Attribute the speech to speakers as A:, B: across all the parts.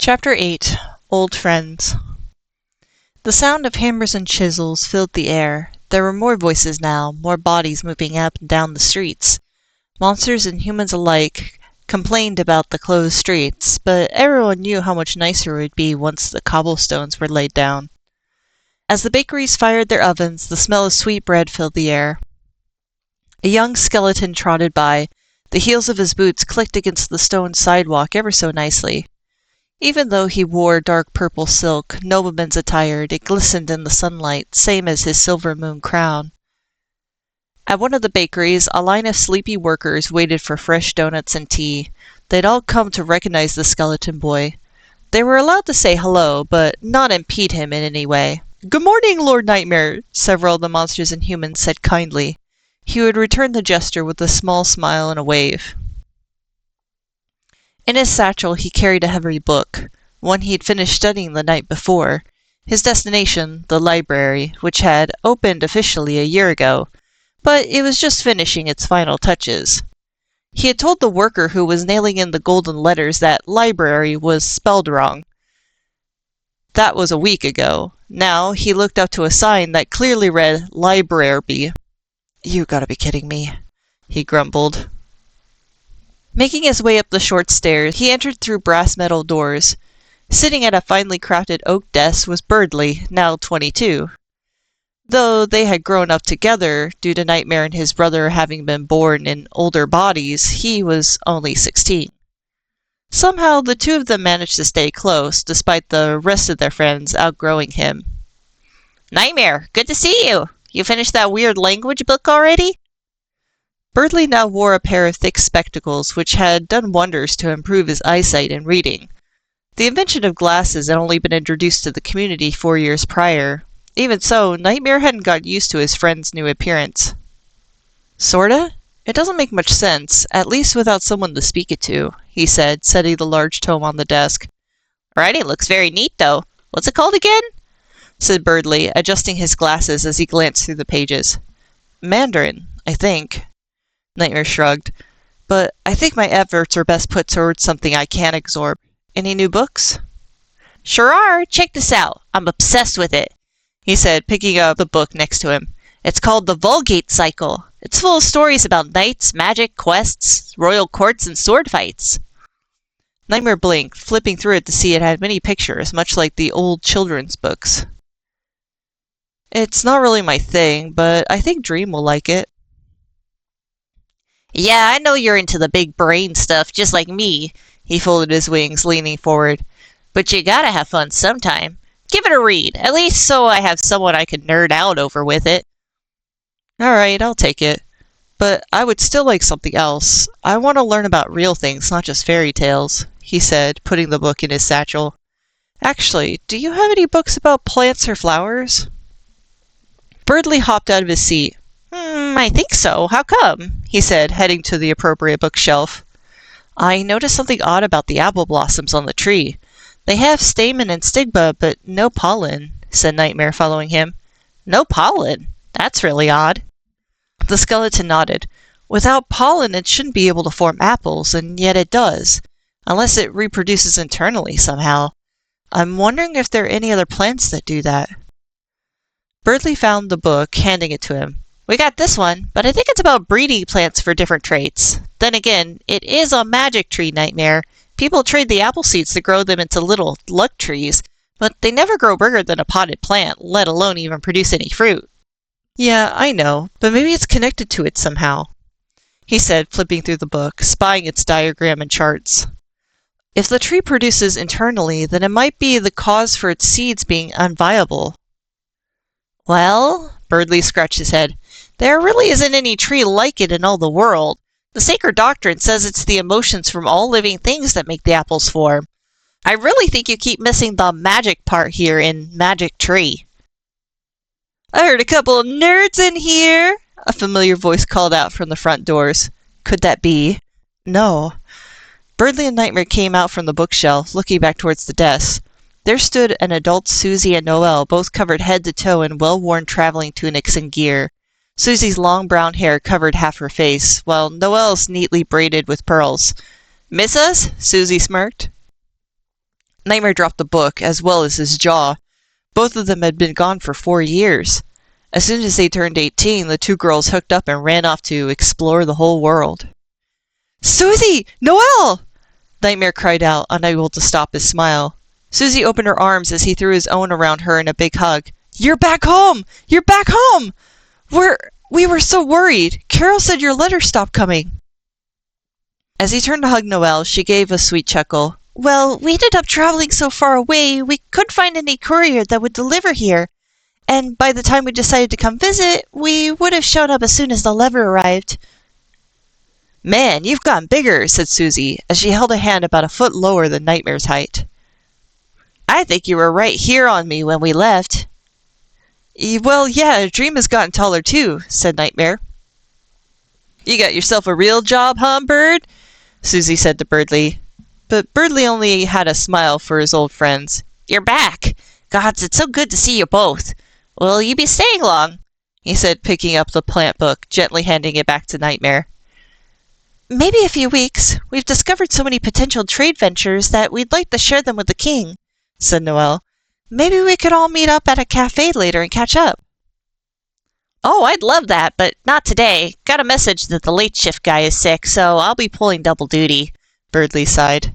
A: Chapter 8 Old Friends. The sound of hammers and chisels filled the air. There were more voices now, more bodies moving up and down the streets. Monsters and humans alike complained about the closed streets, but everyone knew how much nicer it would be once the cobblestones were laid down. As the bakeries fired their ovens, the smell of sweet bread filled the air. A young skeleton trotted by. The heels of his boots clicked against the stone sidewalk ever so nicely. Even though he wore dark purple silk, nobleman's attire, it glistened in the sunlight, same as his silver moon crown. At one of the bakeries, a line of sleepy workers waited for fresh donuts and tea. They'd all come to recognize the skeleton boy. They were allowed to say hello, but not impede him in any way. "Good morning, Lord Nightmare," several of the monsters and humans said kindly. He would return the gesture with a small smile and a wave. In his satchel he carried a heavy book, one he had finished studying the night before. His destination, the library, which had opened officially a year ago, but it was just finishing its final touches. He had told the worker who was nailing in the golden letters that library was spelled wrong. That was a week ago. Now he looked up to a sign that clearly read library. "You gotta be kidding me," he grumbled. Making his way up the short stairs, he entered through brass metal doors. Sitting at a finely crafted oak desk was Birdley, now 22. Though they had grown up together, due to Nightmare and his brother having been born in older bodies, he was only 16. Somehow the two of them managed to stay close, despite the rest of their friends outgrowing him. "Nightmare, good to see you! You finished that weird language book already?" Birdley now wore a pair of thick spectacles, which had done wonders to improve his eyesight and reading. The invention of glasses had only been introduced to the community 4 years prior. Even so, Nightmare hadn't got used to his friend's new appearance. "Sorta? It doesn't make much sense, at least without someone to speak it to," he said, setting the large tome on the desk. "Writing looks very neat, though. What's it called again?" said Birdley, adjusting his glasses as he glanced through the pages. "Mandarin, I think." Nightmare shrugged. "But I think my efforts are best put towards something I can absorb. Any new books?" "Sure are. Check this out. I'm obsessed with it," he said, picking up the book next to him. "It's called The Vulgate Cycle. It's full of stories about knights, magic, quests, royal courts, and sword fights." Nightmare blinked, flipping through it to see it had many pictures, much like the old children's books. "It's not really my thing, but I think Dream will like it." "Yeah, I know you're into the big brain stuff, just like me." He folded his wings, leaning forward. "But you gotta have fun sometime. Give it a read, at least so I have someone I could nerd out over with it." "Alright, I'll take it. But I would still like something else. I want to learn about real things, not just fairy tales," he said, putting the book in his satchel. "Actually, do you have any books about plants or flowers?" Birdley hopped out of his seat. I think so. How come?" he said, heading to the appropriate bookshelf. "I noticed something odd about the apple blossoms on the tree. They have stamen and stigma, but no pollen," said Nightmare, following him. "No pollen? That's really odd." The skeleton nodded. "Without pollen, it shouldn't be able to form apples, and yet it does. Unless it reproduces internally somehow. I'm wondering if there are any other plants that do that." Birdley found the book, handing it to him. "We got this one, but I think it's about breeding plants for different traits. Then again, it is a magic tree, Nightmare. People trade the apple seeds to grow them into little luck trees, but they never grow bigger than a potted plant, let alone even produce any fruit." "Yeah, I know, but maybe it's connected to it somehow," he said, flipping through the book, spying its diagram and charts. "If the tree produces internally, then it might be the cause for its seeds being unviable." "Well," Birdley scratched his head, "there really isn't any tree like it in all the world. The sacred doctrine says it's the emotions from all living things that make the apples form. I really think you keep missing the magic part here in Magic Tree." "I heard a couple of nerds in here," a familiar voice called out from the front doors. Could that be? No. Birdley and Nightmare came out from the bookshelf, looking back towards the desk. There stood an adult Susie and Noelle, both covered head to toe in well-worn traveling tunics and gear. Susie's long brown hair covered half her face, while Noelle's neatly braided with pearls. "Miss us?" Susie smirked. Nightmare dropped the book, as well as his jaw. Both of them had been gone for 4 years. As soon as they turned 18, the two girls hooked up and ran off to explore the whole world. "Susie! Noelle!" Nightmare cried out, unable to stop his smile. Susie opened her arms as he threw his own around her in a big hug. "You're back home! You're back home! We were so worried. Carol said your letter stopped coming." As he turned to hug Noelle, she gave a sweet chuckle. "Well, we ended up traveling so far away, we couldn't find any courier that would deliver here. And by the time we decided to come visit, we would have shown up as soon as the letter arrived." "Man, you've gotten bigger," said Susie, as she held a hand about a foot lower than Nightmare's height. "I think you were right here on me when we left." "Well, yeah, Dream has gotten taller too," said Nightmare. "You got yourself a real job, huh, Bird?" Susie said to Birdly. But Birdly only had a smile for his old friends. "You're back! Gods, it's so good to see you both. Will you be staying long?" he said, picking up the plant book, gently handing it back to Nightmare. "Maybe a few weeks. We've discovered so many potential trade ventures that we'd like to share them with the king," said Noelle. "Maybe we could all meet up at a cafe later and catch up." "Oh, I'd love that, but not today. Got a message that the late shift guy is sick, so I'll be pulling double duty," Birdly sighed.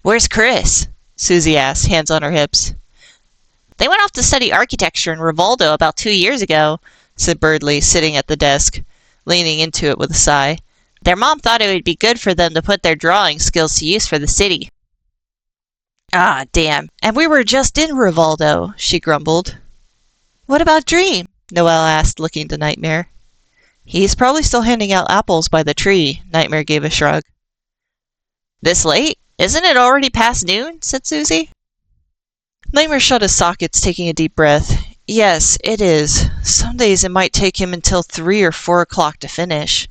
A: "Where's Chris?" Susie asked, hands on her hips. "They went off to study architecture in Rivaldo about 2 years ago," said Birdly, sitting at the desk, leaning into it with a sigh. "Their mom thought it would be good for them to put their drawing skills to use for the city." "Ah, damn. And we were just in Rivaldo," she grumbled. "What about Dream?" Noelle asked, looking to Nightmare. "He's probably still handing out apples by the tree," Nightmare gave a shrug. "This late? Isn't it already past noon?" said Susie. Nightmare shut his sockets, taking a deep breath. "Yes, it is. Some days it might take him until 3 or 4 o'clock to finish."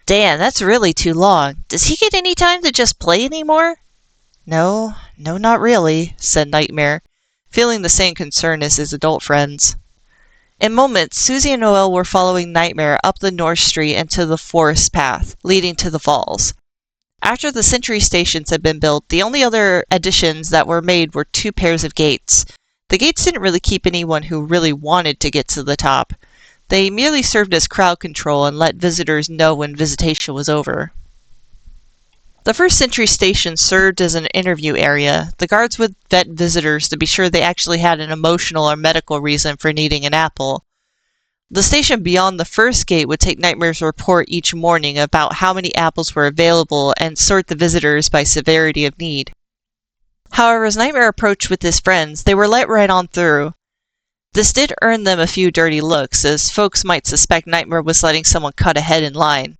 A: "Damn, that's really too long. Does he get any time to just play anymore?" No, not really," said Nightmare, feeling the same concern as his adult friends. In moments, Susie and Noelle were following Nightmare up the North Street and to the forest path, leading to the falls. After the sentry stations had been built, the only other additions that were made were 2 pairs of gates. The gates didn't really keep anyone who really wanted to get to the top. They merely served as crowd control and let visitors know when visitation was over. The first sentry station served as an interview area. The guards would vet visitors to be sure they actually had an emotional or medical reason for needing an apple. The station beyond the first gate would take Nightmare's report each morning about how many apples were available and sort the visitors by severity of need. However, as Nightmare approached with his friends, they were let right on through. This did earn them a few dirty looks, as folks might suspect Nightmare was letting someone cut ahead in line.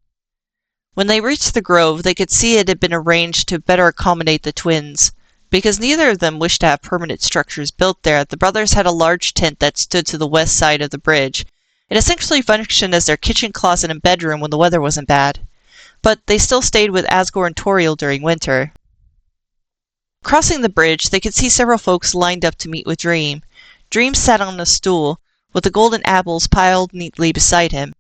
A: When they reached the grove, they could see it had been arranged to better accommodate the twins. Because neither of them wished to have permanent structures built there, the brothers had a large tent that stood to the west side of the bridge. It essentially functioned as their kitchen, closet, and bedroom when the weather wasn't bad. But they still stayed with Asgore and Toriel during winter. Crossing the bridge, they could see several folks lined up to meet with Dream. Dream sat on a stool, with the golden apples piled neatly beside him.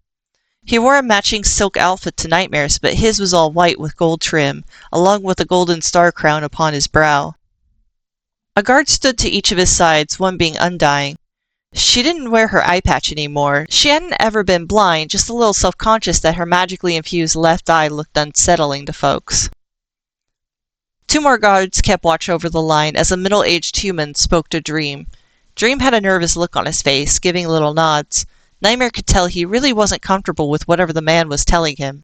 A: He wore a matching silk outfit to Nightmare's, but his was all white with gold trim, along with a golden star crown upon his brow. A guard stood to each of his sides, one being Undying. She didn't wear her eye patch anymore. She hadn't ever been blind, just a little self-conscious that her magically infused left eye looked unsettling to folks. 2 more guards kept watch over the line as a middle-aged human spoke to Dream. Dream had a nervous look on his face, giving little nods. Nightmare could tell he really wasn't comfortable with whatever the man was telling him.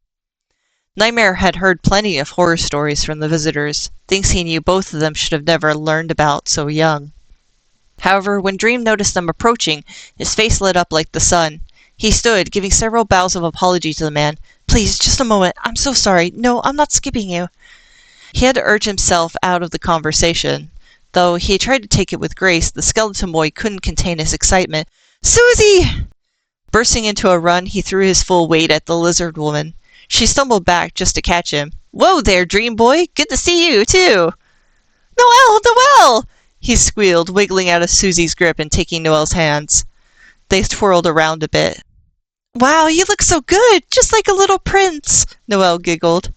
A: Nightmare had heard plenty of horror stories from the visitors, things he knew both of them should have never learned about so young. However, when Dream noticed them approaching, his face lit up like the sun. He stood, giving several bows of apology to the man. "Please, just a moment. I'm so sorry. No, I'm not skipping you." He had to urge himself out of the conversation. Though he tried to take it with grace, the skeleton boy couldn't contain his excitement. "Susie!" Bursting into a run, he threw his full weight at the lizard woman. She stumbled back just to catch him. "Whoa there, Dream Boy! Good to see you, too!" "Noelle! Noelle!" he squealed, wiggling out of Susie's grip and taking Noelle's hands. They twirled around a bit. "Wow, you look so good! Just like a little prince!" Noelle giggled.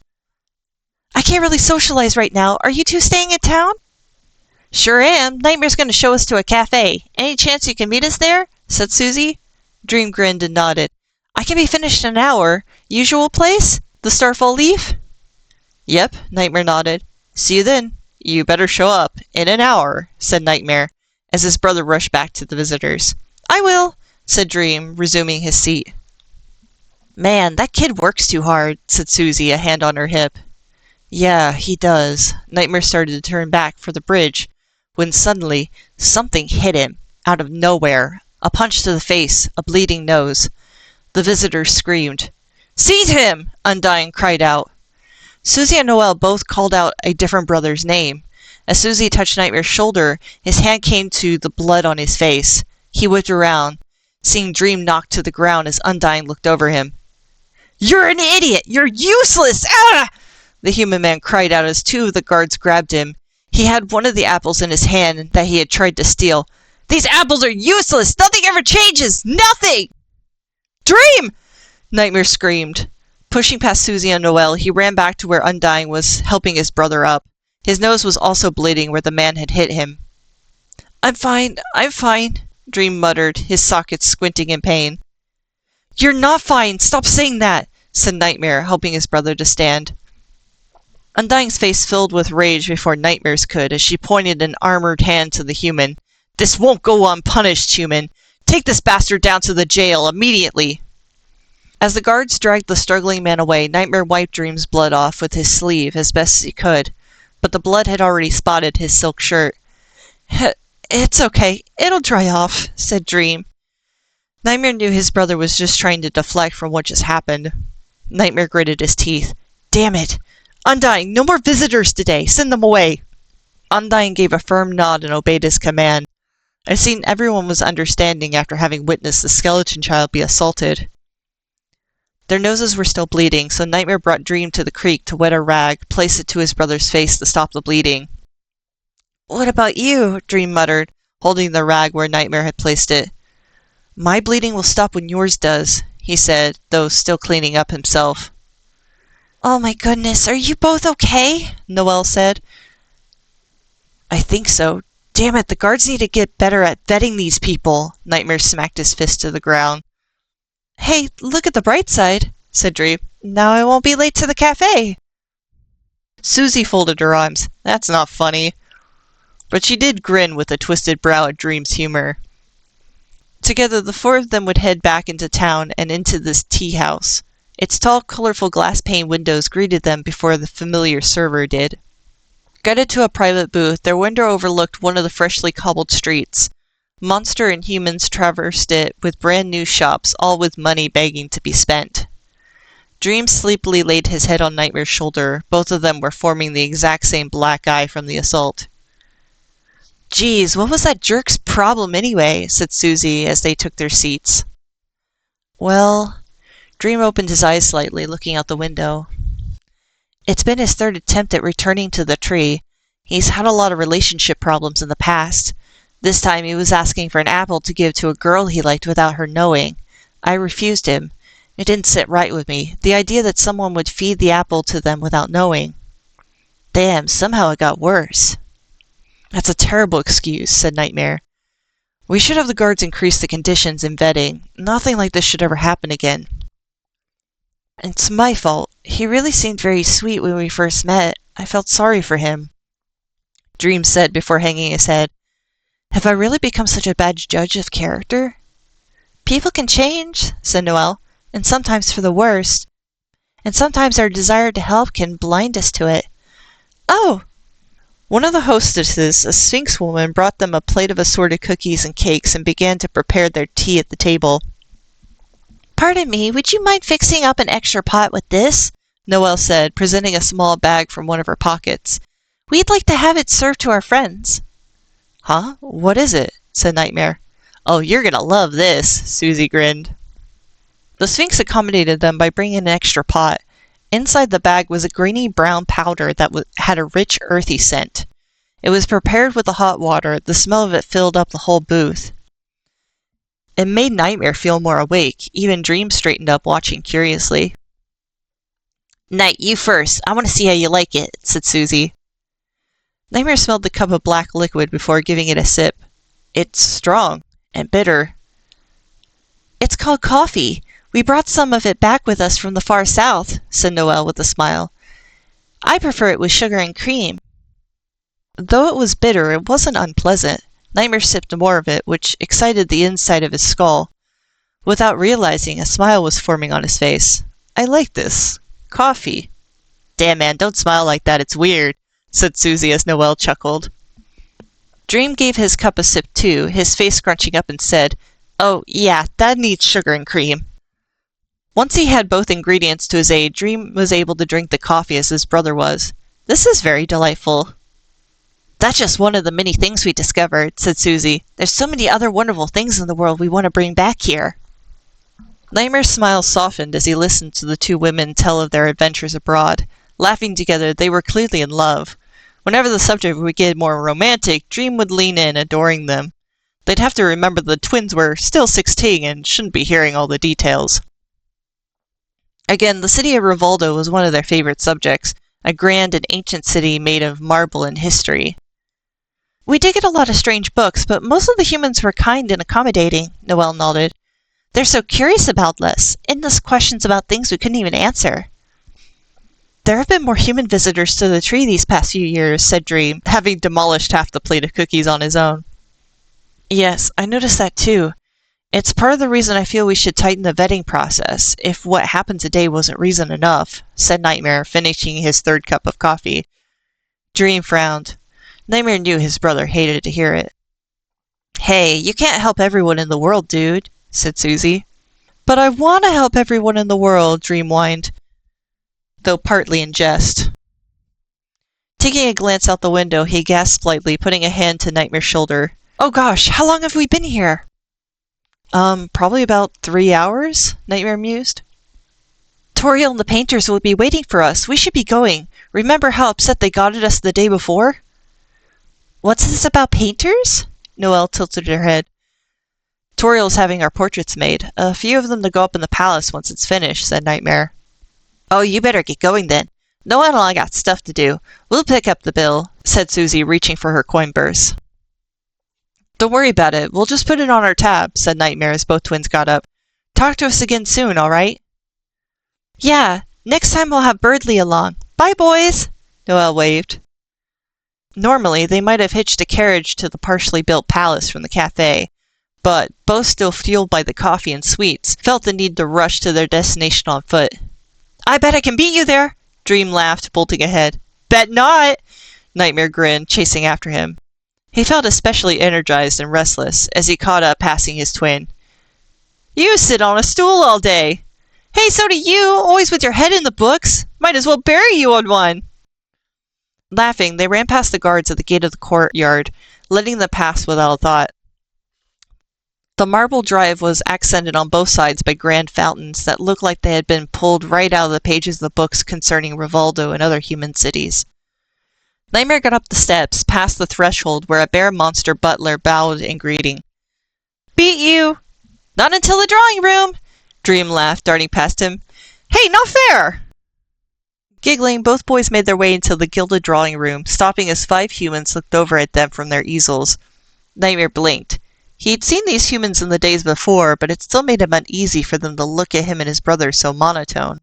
A: "I can't really socialize right now. Are you two staying in town?" Sure am. Nightmare's going to show us to a cafe. Any chance you can meet us there? Said Susie. Dream grinned and nodded. I can be finished in an hour. Usual place? The Starfall Leaf? Yep, Nightmare nodded. See you then. You better show up. In an hour, said Nightmare, as his brother rushed back to the visitors. I will, said Dream, resuming his seat. Man, that kid works too hard, said Susie, a hand on her hip. Yeah, he does. Nightmare started to turn back for the bridge, when suddenly something hit him, out of nowhere. A punch to the face, a bleeding nose. The visitors screamed. Seize him! Undying cried out. Susie and Noelle both called out a different brother's name. As Susie touched Nightmare's shoulder, his hand came to the blood on his face. He whipped around, seeing Dream knocked to the ground as Undying looked over him. You're an idiot! You're useless! Ah! The human man cried out as two of the guards grabbed him. He had one of the apples in his hand that he had tried to steal. These apples are useless! Nothing ever changes! Nothing! Dream! Nightmare screamed. Pushing past Susie and Noelle, he ran back to where Undying was helping his brother up. His nose was also bleeding where the man had hit him. I'm fine, Dream muttered, his sockets squinting in pain. You're not fine! Stop saying that! Said Nightmare, helping his brother to stand. Undying's face filled with rage before Nightmare's could as she pointed an armored hand to the human. This won't go unpunished, human! Take this bastard down to the jail immediately! As the guards dragged the struggling man away, Nightmare wiped Dream's blood off with his sleeve as best as he could, but the blood had already spotted his silk shirt. It's okay. It'll dry off, said Dream. Nightmare knew his brother was just trying to deflect from what just happened. Nightmare gritted his teeth. Damn it! Undying, no more visitors today! Send them away! Undying gave a firm nod and obeyed his command. It seemed everyone was understanding after having witnessed the skeleton child be assaulted. Their noses were still bleeding, so Nightmare brought Dream to the creek to wet a rag, place it to his brother's face to stop the bleeding. What about you? Dream muttered, holding the rag where Nightmare had placed it. My bleeding will stop when yours does, he said, though still cleaning up himself. Oh my goodness, are you both okay? Noelle said. I think so. Damn it, the guards need to get better at vetting these people. Nightmare smacked his fist to the ground. Hey, look at the bright side, said Dream. Now I won't be late to the cafe. Susie folded her arms. That's not funny. But she did grin with a twisted brow at Dream's humor. Together, the four of them would head back into town and into this tea house. Its tall, colorful glass-pane windows greeted them before the familiar server did. Guided to a private booth, their window overlooked one of the freshly cobbled streets. Monster and humans traversed it with brand-new shops, all with money begging to be spent. Dream sleepily laid his head on Nightmare's shoulder. Both of them were forming the exact same black eye from the assault. Geez, what was that jerk's problem anyway? Said Susie as they took their seats. Well, Dream opened his eyes slightly, looking out the window. It's been his third attempt at returning to the tree. He's had a lot of relationship problems in the past. This time he was asking for an apple to give to a girl he liked without her knowing. I refused him. It didn't sit right with me. The idea that someone would feed the apple to them without knowing. Damn, somehow it got worse. That's a terrible excuse, said Nightmare. We should have the guards increase the conditions in vetting. Nothing like this should ever happen again. It's my fault. He really seemed very sweet when we first met. I felt sorry for him. Dream said before hanging his head. Have I really become such a bad judge of character? People can change, said Noelle, and sometimes for the worst. And sometimes our desire to help can blind us to it. Oh! One of the hostesses, a Sphinx woman, brought them a plate of assorted cookies and cakes and began to prepare their tea at the table. Pardon me, would you mind fixing up an extra pot with this? Noelle said, presenting a small bag from one of her pockets. We'd like to have it served to our friends. Huh? What is it? Said Nightmare. Oh, you're gonna love this, Susie grinned. The Sphinx accommodated them by bringing an extra pot. Inside the bag was a greeny-brown powder that had a rich, earthy scent. It was prepared with the hot water. The smell of it filled up the whole booth. It made Nightmare feel more awake. Even Dream straightened up, watching curiously. Night, you first. I want to see how you like it, said Susie. Nightmare smelled the cup of black liquid before giving it a sip. It's strong and bitter. It's called coffee. We brought some of it back with us from the far south, said Noelle with a smile. I prefer it with sugar and cream. Though it was bitter, it wasn't unpleasant. Nightmare sipped more of it, which excited the inside of his skull. Without realizing, a smile was forming on his face. I like this. Coffee. Damn, man, don't smile like that. It's weird, said Susie as Noelle chuckled. Dream gave his cup a sip too, his face scrunching up, and said, Oh, yeah, that needs sugar and cream. Once he had both ingredients to his aid, Dream was able to drink the coffee as his brother was. This is very delightful. That's just one of the many things we discovered, said Susie. There's so many other wonderful things in the world we want to bring back here. Nightmare's smile softened as he listened to the two women tell of their adventures abroad. Laughing together, they were clearly in love. Whenever the subject would get more romantic, Dream would lean in, adoring them. They'd have to remember the twins were still 16 and shouldn't be hearing all the details. Again, the city of Rivaldo was one of their favorite subjects, a grand and ancient city made of marble and history. We did get a lot of strange books, but most of the humans were kind and accommodating, Noelle nodded. They're so curious about us, endless questions about things we couldn't even answer. There have been more human visitors to the tree these past few years, said Dream, having demolished half the plate of cookies on his own. Yes, I noticed that too. It's part of the reason I feel we should tighten the vetting process, if what happened today wasn't reason enough, said Nightmare, finishing his third cup of coffee. Dream frowned. Nightmare knew his brother hated to hear it. Hey, you can't help everyone in the world, dude, said Susie. But I want to help everyone in the world, Dream whined, though partly in jest. Taking a glance out the window, he gasped slightly, putting a hand to Nightmare's shoulder. Oh gosh, how long have we been here? Probably about 3 hours, Nightmare mused. Toriel and the painters will be waiting for us. We should be going. Remember how upset they got at us the day before? What's this about painters? Noelle tilted her head. Toriel's having our portraits made. A few of them to go up in the palace once it's finished, said Nightmare. Oh, you better get going then. Noelle and I got stuff to do. We'll pick up the bill, said Susie, reaching for her coin purse. Don't worry about it. We'll just put it on our tab, said Nightmare as both twins got up. Talk to us again soon, all right? Yeah, next time we'll have Birdley along. Bye, boys, Noelle waved. Normally, they might have hitched a carriage to the partially built palace from the cafe, but, both still fueled by the coffee and sweets, felt the need to rush to their destination on foot. I bet I can beat you there, Dream laughed, bolting ahead. Bet not, Nightmare grinned, chasing after him. He felt especially energized and restless as he caught up, passing his twin. You sit on a stool all day. Hey, so do you, always with your head in the books. Might as well bury you on one. Laughing, they ran past the guards at the gate of the courtyard, letting them pass without a thought. The marble drive was accented on both sides by grand fountains that looked like they had been pulled right out of the pages of the books concerning Rivaldo and other human cities. Nightmare got up the steps, past the threshold where a bear monster butler bowed in greeting. Beat you! Not until the drawing room! Dream laughed, darting past him. Hey, not fair! Giggling, both boys made their way into the gilded drawing room, stopping as 5 humans looked over at them from their easels. Nightmare blinked. He'd seen these humans in the days before, but it still made him uneasy for them to look at him and his brother so monotone.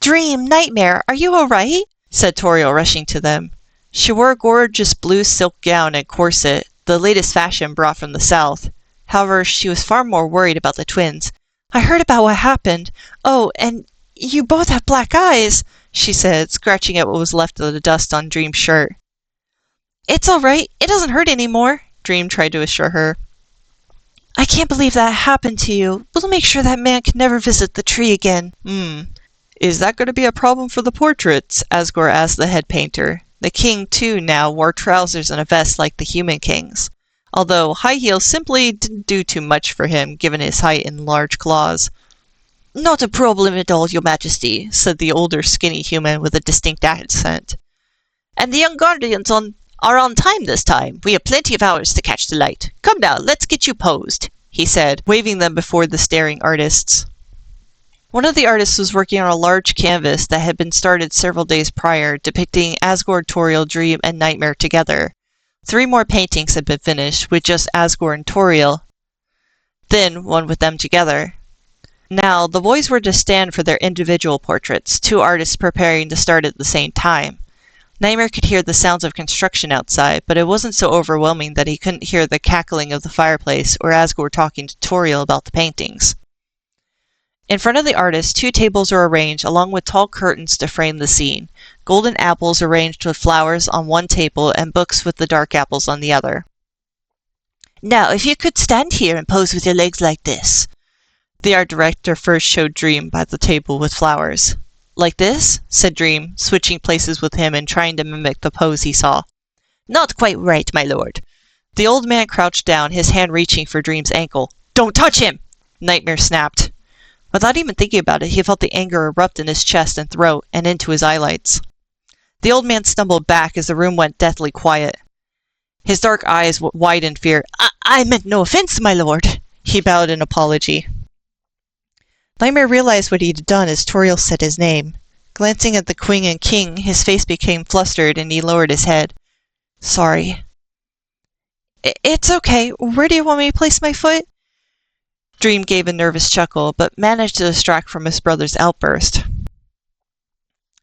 A: Dream, Nightmare, are you all right? Said Toriel, rushing to them. She wore a gorgeous blue silk gown and corset, the latest fashion brought from the south. However, she was far more worried about the twins. I heard about what happened. Oh, and you both have black eyes, she said, scratching at what was left of the dust on Dream's shirt. It's all right. It doesn't hurt anymore, Dream tried to assure her. I can't believe that happened to you. We'll make sure that man can never visit the tree again. Is that going to be a problem for the portraits? Asgore asked the head painter. The king, too, now wore trousers and a vest like the human kings, although high heels simply didn't do too much for him, given his height and large claws. Not a problem at all, your majesty, said the older, skinny human with a distinct accent. And the young guardians are on time this time. We have plenty of hours to catch the light. Come now, let's get you posed, he said, waving them before the staring artists. One of the artists was working on a large canvas that had been started several days prior, depicting Asgore, Toriel, Dream, and Nightmare together. 3 more paintings had been finished, with just Asgore and Toriel, then one with them together. Now, the boys were to stand for their individual portraits, 2 artists preparing to start at the same time. Nightmare could hear the sounds of construction outside, but it wasn't so overwhelming that he couldn't hear the cackling of the fireplace or Asgore talking to Toriel about the paintings. In front of the artist, 2 tables were arranged along with tall curtains to frame the scene, golden apples arranged with flowers on one table and books with the dark apples on the other. "Now, if you could stand here and pose with your legs like this." The art director first showed Dream by the table with flowers. "Like this?" said Dream, switching places with him and trying to mimic the pose he saw. "Not quite right, my lord." The old man crouched down, his hand reaching for Dream's ankle. "Don't touch him!" Nightmare snapped. Without even thinking about it, he felt the anger erupt in his chest and throat, and into his eyelids. The old man stumbled back as the room went deathly quiet. His dark eyes wide in fear. I meant no offense, my lord." He bowed in apology. Nightmare realized what he'd done as Toriel said his name. Glancing at the queen and king, his face became flustered and he lowered his head. "Sorry." It's okay. Where do you want me to place my foot?" Dream gave a nervous chuckle, but managed to distract from his brother's outburst.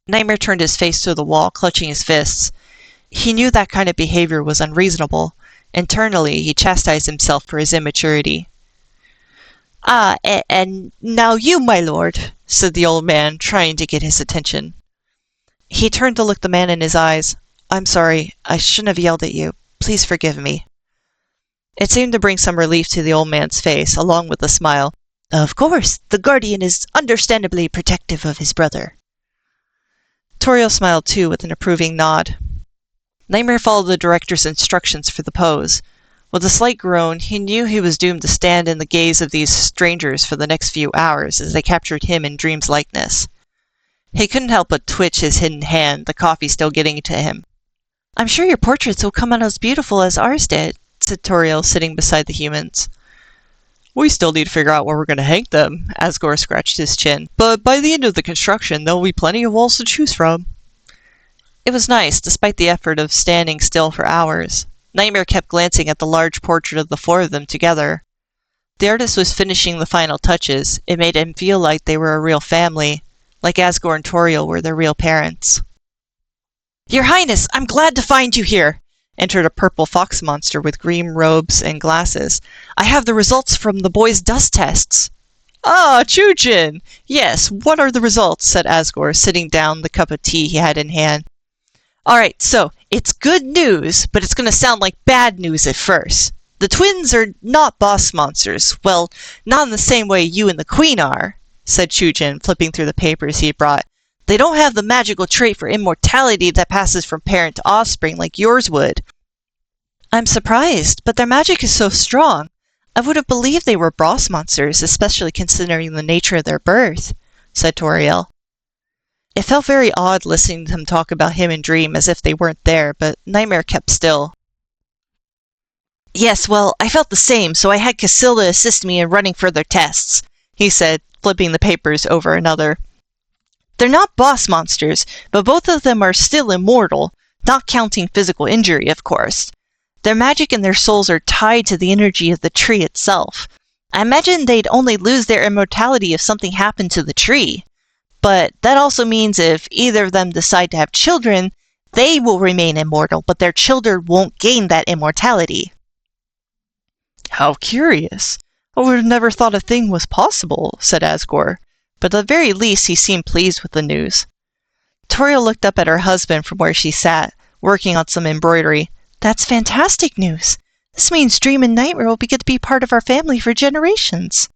A: Nightmare turned his face to the wall, clutching his fists. He knew that kind of behavior was unreasonable. Internally, he chastised himself for his immaturity. And now you, my lord," said the old man, trying to get his attention. He turned to look the man in his eyes. "I'm sorry. I shouldn't have yelled at you. Please forgive me." It seemed to bring some relief to the old man's face, along with a smile. "Of course, the guardian is understandably protective of his brother." Toriel smiled too, with an approving nod. Nightmare followed the director's instructions for the pose. With a slight groan, he knew he was doomed to stand in the gaze of these strangers for the next few hours as they captured him in Dream's likeness. He couldn't help but twitch his hidden hand, the coffee still getting to him. "I'm sure your portraits will come out as beautiful as ours did," said Toriel, sitting beside the humans. "We still need to figure out where we're going to hang them," Asgore scratched his chin. "But by the end of the construction, there'll be plenty of walls to choose from." It was nice, despite the effort of standing still for hours. Nightmare kept glancing at the large portrait of the 4 of them together. The artist was finishing the final touches. It made him feel like they were a real family, like Asgore and Toriel were their real parents. "Your Highness, I'm glad to find you here," entered a purple fox monster with green robes and glasses. "I have the results from the boys' dust tests." "Ah, Chujin! Yes, what are the results?" said Asgore, sitting down the cup of tea he had in hand. "Alright, so, it's good news, but it's going to sound like bad news at first. The twins are not boss monsters. Well, not in the same way you and the queen are," said Chujin, flipping through the papers he had brought. "They don't have the magical trait for immortality that passes from parent to offspring like yours would." "I'm surprised, but their magic is so strong. I would have believed they were boss monsters, especially considering the nature of their birth," said Toriel. It felt very odd listening to them talk about him and Dream as if they weren't there, but Nightmare kept still. "Yes, well, I felt the same, so I had Casilda assist me in running further tests," he said, flipping the papers over another. "They're not boss monsters, but both of them are still immortal, not counting physical injury, of course. Their magic and their souls are tied to the energy of the tree itself. I imagine they'd only lose their immortality if something happened to the tree. But that also means if either of them decide to have children, they will remain immortal, but their children won't gain that immortality." "How curious. I would have never thought a thing was possible," said Asgore, but at the very least he seemed pleased with the news. Toriel looked up at her husband from where she sat, working on some embroidery. "That's fantastic news. This means Dream and Nightmare will get to be part of our family for generations."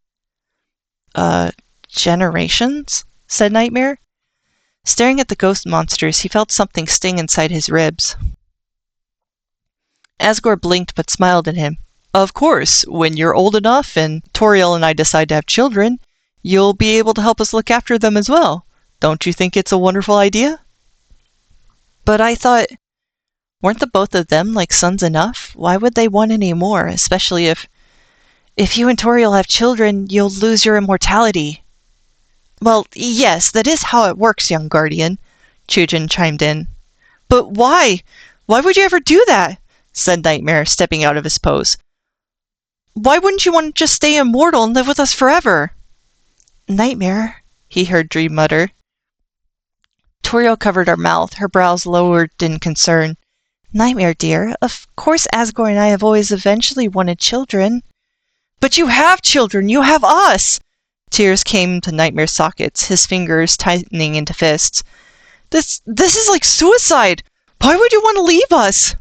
A: Generations?" said Nightmare. Staring at the ghost monsters, he felt something sting inside his ribs. Asgore blinked but smiled at him. "Of course, when you're old enough and Toriel and I decide to have children, you'll be able to help us look after them as well. Don't you think it's a wonderful idea?" "But I thought, weren't the both of them like sons enough? Why would they want any more, especially if you and Toriel have children, you'll lose your immortality."
B: Well, yes, that is how it works, young guardian, Chujin chimed in. But why? Why would you ever do that? Said Nightmare, stepping out of his pose. Why wouldn't you want to just stay immortal and live with us forever? Nightmare, he heard Dream mutter. Toriel covered her mouth, her brows lowered in concern. Nightmare, dear, of course Asgore and I have always eventually wanted children. But you have children! You have us! Tears came to Nightmare's sockets, his fingers tightening into fists. This is like suicide! Why would you want to leave us?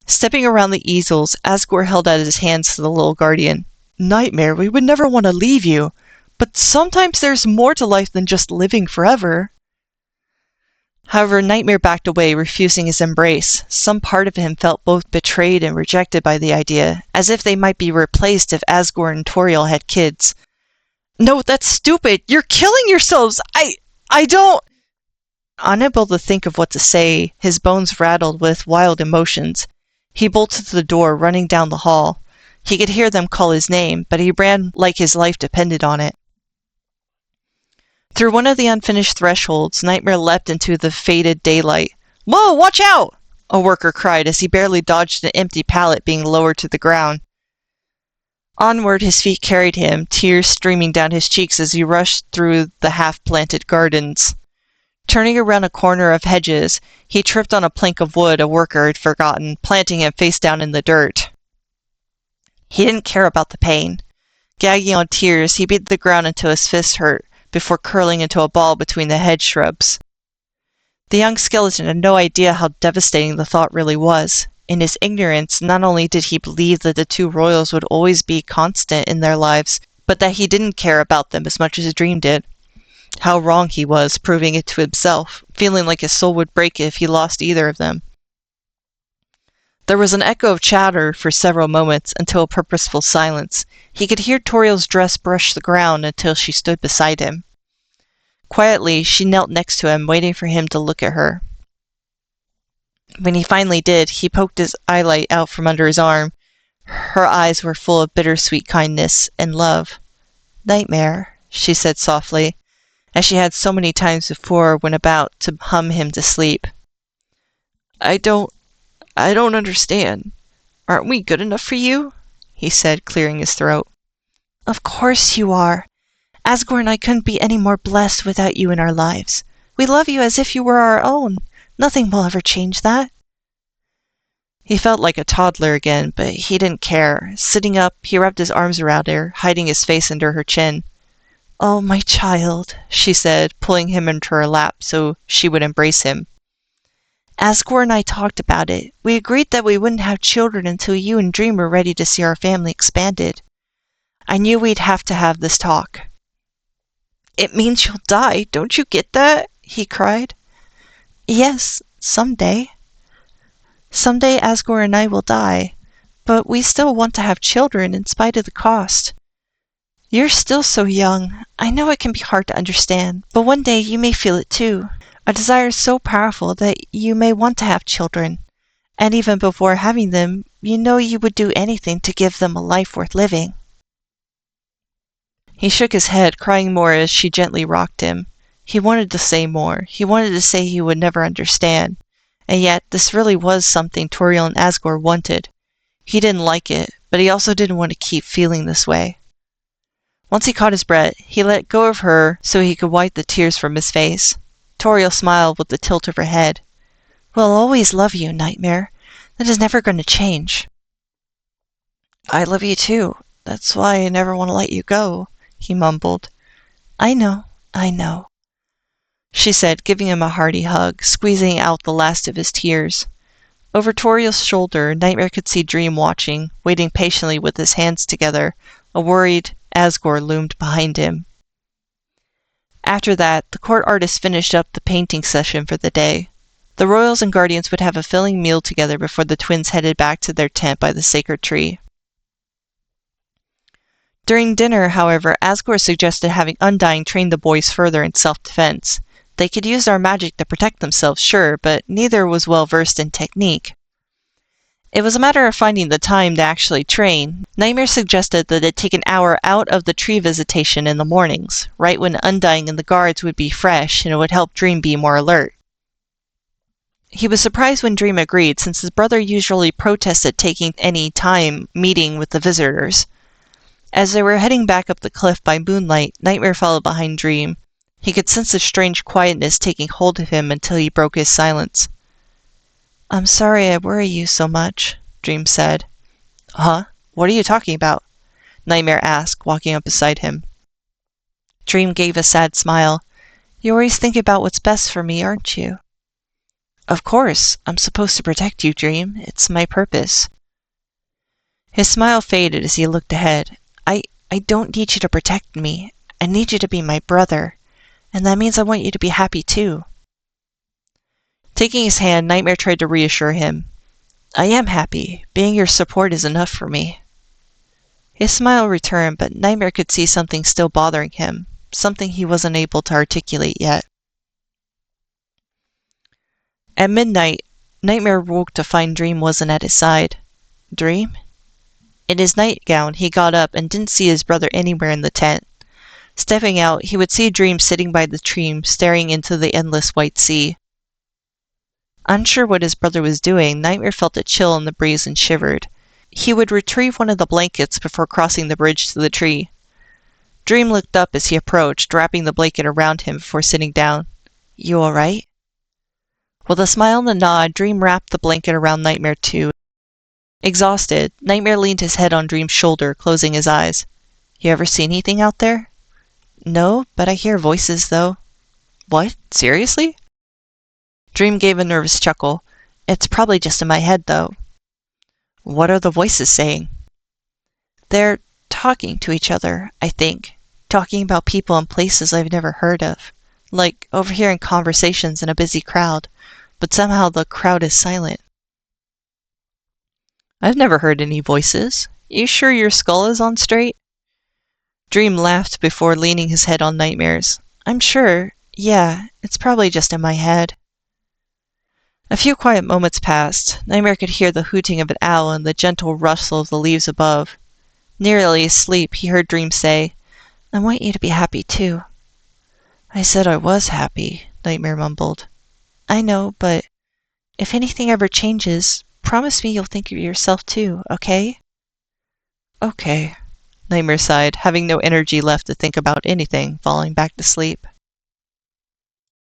B: Stepping around the easels, Asgore held out his hands to the little guardian. Nightmare, we would never want to leave you. But sometimes there's more to life than just living forever. However, Nightmare backed away, refusing his embrace. Some part of him felt both betrayed and rejected by the idea, as if they might be replaced if Asgore and Toriel had kids. No, that's stupid! You're killing yourselves! I don't... Unable to think of what to say, his bones rattled with wild emotions. He bolted to the door, running down the hall. He could hear them call his name, but he ran like his life depended on it. Through one of the unfinished thresholds, Nightmare leapt into the faded daylight. Whoa, watch out! A worker cried as he barely dodged an empty pallet being lowered to the ground. Onward his feet carried him, tears streaming down his cheeks as he rushed through the half-planted gardens. Turning around a corner of hedges, he tripped on a plank of wood a worker had forgotten, planting him face down in the dirt. He didn't care about the pain. Gagging on tears, he beat the ground until his fist hurt, before curling into a ball between the hedge shrubs. The young skeleton had no idea how devastating the thought really was. In his ignorance, not only did he believe that the two royals would always be constant in their lives, but that he didn't care about them as much as Dream did. How wrong he was, proving it to himself, feeling like his soul would break if he lost either of them. There was an echo of chatter for several moments, until a purposeful silence. He could hear Toriel's dress brush the ground until she stood beside him. Quietly, she knelt next to him, waiting for him to look at her. When he finally did, he poked his eyelight out from under his arm. Her eyes were full of bittersweet kindness and love. Nightmare, she said softly, as she had so many times before when about to hum him to sleep. I don't understand. Aren't we good enough for you? He said, clearing his throat. Of course you are. Asgore and I couldn't be any more blessed without you in our lives. We love you as if you were our own. Nothing will ever change that. He felt like a toddler again, but he didn't care. Sitting up, he wrapped his arms around her, hiding his face under her chin. Oh, my child, she said, pulling him into her lap so she would embrace him. Asgore and I talked about it. We agreed that we wouldn't have children until you and Dream were ready to see our family expanded. I knew we'd have to have this talk. It means you'll die, don't you get that? He cried. Yes, someday. Someday Asgore and I will die, but we still want to have children in spite of the cost. You're still so young. I know it can be hard to understand, but one day you may feel it too. A desire so powerful that you may want to have children, and even before having them, you know you would do anything to give them a life worth living. He shook his head, crying more as she gently rocked him. He wanted to say more. He wanted to say he would never understand. And yet, this really was something Toriel and Asgore wanted. He didn't like it, but he also didn't want to keep feeling this way. Once he caught his breath, he let go of her so he could wipe the tears from his face. Toriel smiled with a tilt of her head. We'll always love you, Nightmare. That is never going to change. I love you too. That's why I never want to let you go, he mumbled. I know, she said, giving him a hearty hug, squeezing out the last of his tears. Over Toriel's shoulder, Nightmare could see Dream watching, waiting patiently with his hands together. A worried Asgore loomed behind him. After that, the court artist finished up the painting session for the day. The royals and guardians would have a filling meal together before the twins headed back to their tent by the sacred tree. During dinner, however, Asgore suggested having Undying train the boys further in self-defense. They could use our magic to protect themselves, sure, but neither was well versed in technique. It was a matter of finding the time to actually train. Nightmare suggested that it take an hour out of the tree visitation in the mornings, right when Undying and the guards would be fresh, and it would help Dream be more alert. He was surprised when Dream agreed, since his brother usually protested taking any time meeting with the visitors. As they were heading back up the cliff by moonlight, Nightmare followed behind Dream. He could sense a strange quietness taking hold of him until he broke his silence. "I'm sorry I worry you so much," Dream said. "Huh? What are you talking about?" Nightmare asked, walking up beside him. Dream gave a sad smile. "You always think about what's best for me, aren't you?" "Of course. I'm supposed to protect you, Dream. It's my purpose." His smile faded as he looked ahead. I don't need you to protect me. I need you to be my brother. And that means I want you to be happy too." Taking his hand, Nightmare tried to reassure him. "I am happy. Being your support is enough for me." His smile returned, but Nightmare could see something still bothering him, something he wasn't able to articulate yet. At midnight, Nightmare woke to find Dream wasn't at his side. "Dream?" In his nightgown, he got up and didn't see his brother anywhere in the tent. Stepping out, he would see Dream sitting by the tree, staring into the endless white sea. Unsure what his brother was doing, Nightmare felt a chill in the breeze and shivered. He would retrieve one of the blankets before crossing the bridge to the tree. Dream looked up as he approached, wrapping the blanket around him before sitting down. "You all right?" With a smile and a nod, Dream wrapped the blanket around Nightmare too. Exhausted, Nightmare leaned his head on Dream's shoulder, closing his eyes. "You ever see anything out there?" "No, but I hear voices, though." "What? Seriously?" Dream gave a nervous chuckle. "It's probably just in my head, though." "What are the voices saying?" "They're talking to each other, I think. Talking about people and places I've never heard of. Like overhearing conversations in a busy crowd, but somehow the crowd is silent." "I've never heard any voices. You sure your skull is on straight?" Dream laughed before leaning his head on Nightmare's. "I'm sure. Yeah, it's probably just in my head." A few quiet moments passed. Nightmare could hear the hooting of an owl and the gentle rustle of the leaves above. Nearly asleep, he heard Dream say, "I want you to be happy too." "I said I was happy," Nightmare mumbled. "I know, but if anything ever changes, promise me you'll think of yourself too, okay?" "Okay," Nightmare sighed, having no energy left to think about anything, falling back to sleep.